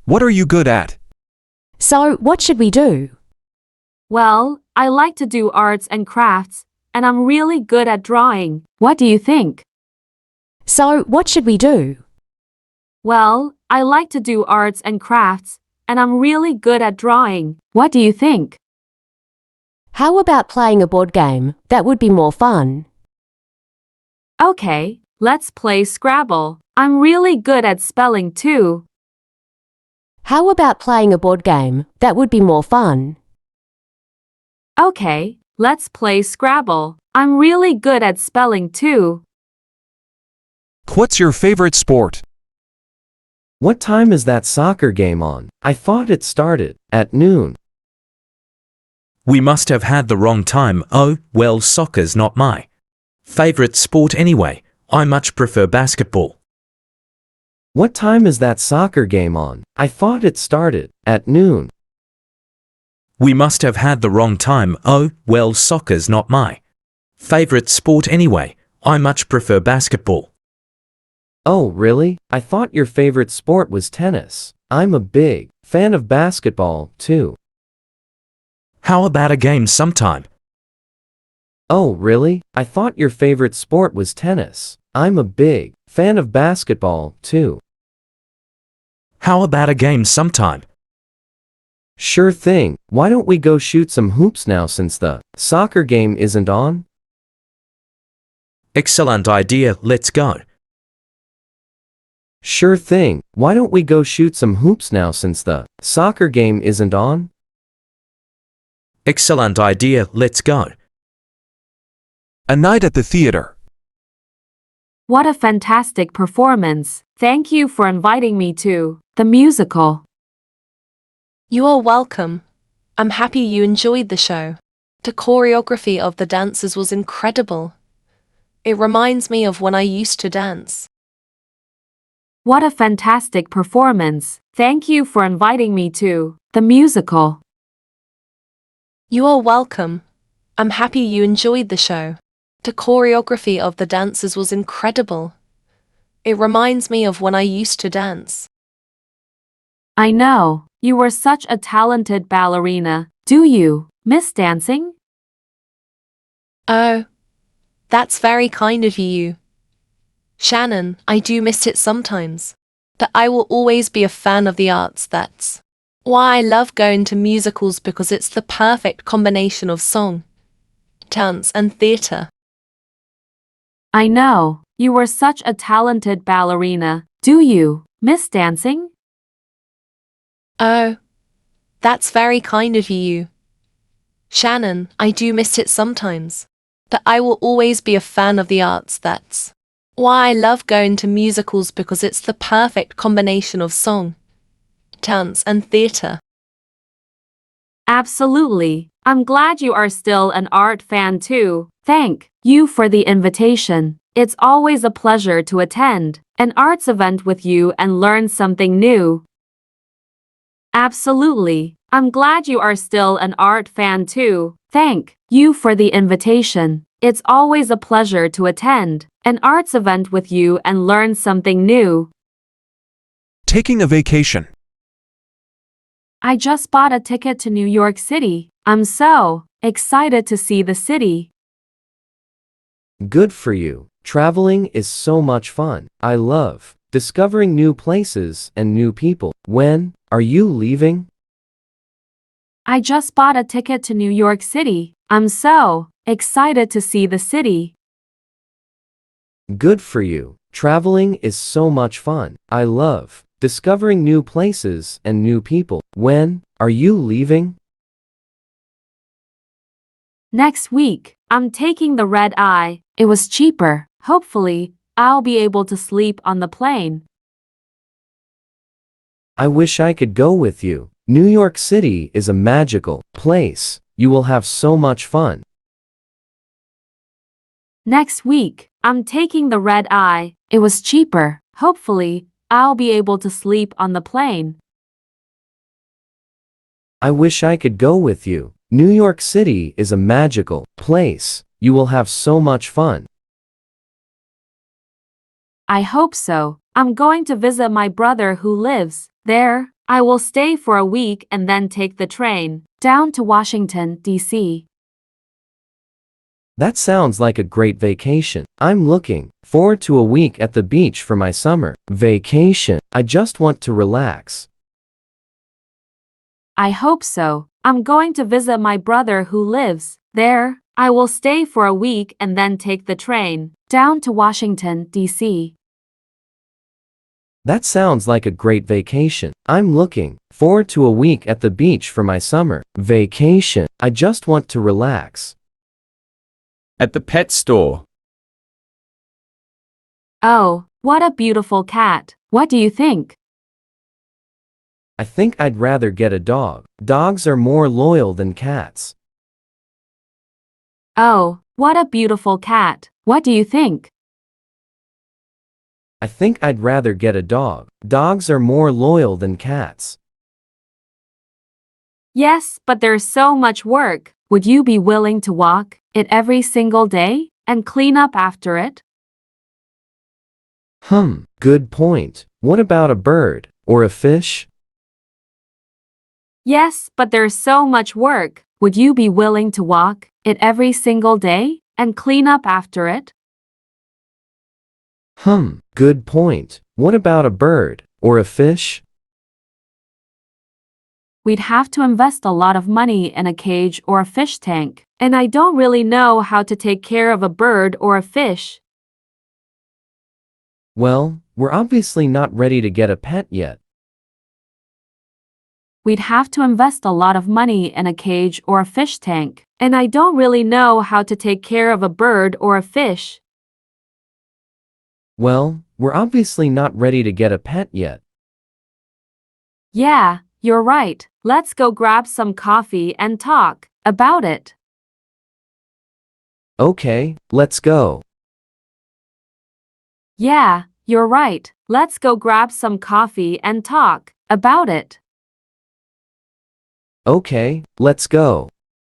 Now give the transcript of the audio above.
What are you good at? So, what should we do? Well, I like to do arts and crafts, and I'm really good at drawing. What do you think? So, what should we do? Well, I like to do arts and crafts, and I'm really good at drawing. What do you think? How about playing a board game? That would be more fun. Okay, let's play Scrabble. I'm really good at spelling too. How about playing a board game? That would be more fun. Okay, let's play Scrabble. I'm really good at spelling too. What's your favorite sport? What time is that soccer game on? I thought it started at noon. We must have had the wrong time. Oh, well, soccer's not my favorite sport anyway. I much prefer basketball. What time is that soccer game on? I thought it started at noon. We must have had the wrong time. Oh, well, soccer's not my favorite sport anyway. I much prefer basketball. Oh, really? I thought your favorite sport was tennis. I'm a big fan of basketball, too. How about a game sometime? Oh, really? I thought your favorite sport was tennis. I'm a big fan of basketball, too. How about a game sometime? Sure thing. Why don't we go shoot some hoops now since the soccer game isn't on? Excellent idea, let's go. Sure thing. Why don't we go shoot some hoops now since the soccer game isn't on? Excellent idea, let's go. A night at the theater. What a fantastic performance. Thank you for inviting me to the musical. You are welcome. I'm happy you enjoyed the show. The choreography of the dancers was incredible. It reminds me of when I used to dance. What a fantastic performance. Thank you for inviting me to the musical. You are welcome. I'm happy you enjoyed the show. The choreography of the dancers was incredible. It reminds me of when I used to dance. I know, you were such a talented ballerina. Do you miss dancing? Oh, that's very kind of you. Shannon, I do miss it sometimes. But I will always be a fan of the arts. That's why I love going to musicals, because it's the perfect combination of song, dance, and theatre. I know, you were such a talented ballerina. Do you miss dancing? Oh, that's very kind of you. Shannon, I do miss it sometimes. But I will always be a fan of the arts. That's why I love going to musicals, because it's the perfect combination of song, dance, and theatre. Absolutely. I'm glad you are still an art fan too. Thank you for the invitation. It's always a pleasure to attend an arts event with you and learn something new. Absolutely. I'm glad you are still an art fan too. Thank you for the invitation. It's always a pleasure to attend an arts event with you and learn something new. Taking a vacation. I just bought a ticket to New York City. I'm so excited to see the city. Good for you. Traveling is so much fun. I love discovering new places and new people. When are you leaving? I just bought a ticket to New York City. I'm so excited to see the city. Good for you. Traveling is so much fun. I love discovering new places and new people. When are you leaving? Next week, I'm taking the red eye. It was cheaper. Hopefully, I'll be able to sleep on the plane. I wish I could go with you. New York City is a magical place. You will have so much fun. Next week, I'm taking the red eye. It was cheaper. Hopefully, I'll be able to sleep on the plane. I wish I could go with you. New York City is a magical place. You will have so much fun. I hope so. I'm going to visit my brother who lives there. I will stay for a week and then take the train down to Washington, D.C. That sounds like a great vacation. I'm looking forward to a week at the beach for my summer vacation. I just want to relax. I hope so. I'm going to visit my brother who lives there. I will stay for a week and then take the train down to Washington, D.C. That sounds like a great vacation. I'm looking forward to a week at the beach for my summer vacation. I just want to relax. At the pet store. Oh, what a beautiful cat. What do you think? I think I'd rather get a dog. Dogs are more loyal than cats. Oh, what a beautiful cat. What do you think? I think I'd rather get a dog. Dogs are more loyal than cats. Yes, but there's so much work. Would you be willing to walk it every single day and clean up after it? Good point. What about a bird or a fish? Yes, but there's so much work. Would you be willing to walk it every single day and clean up after it? Good point. What about a bird or a fish? We'd have to invest a lot of money in a cage or a fish tank, and I don't really know how to take care of a bird or a fish. Well, we're obviously not ready to get a pet yet. We'd have to invest a lot of money in a cage or a fish tank, and I don't really know how to take care of a bird or a fish. Well, we're obviously not ready to get a pet yet. Yeah, you're right. Let's go grab some coffee and talk about it. Okay, let's go. Yeah, you're right. Let's go grab some coffee and talk about it. Okay, let's go.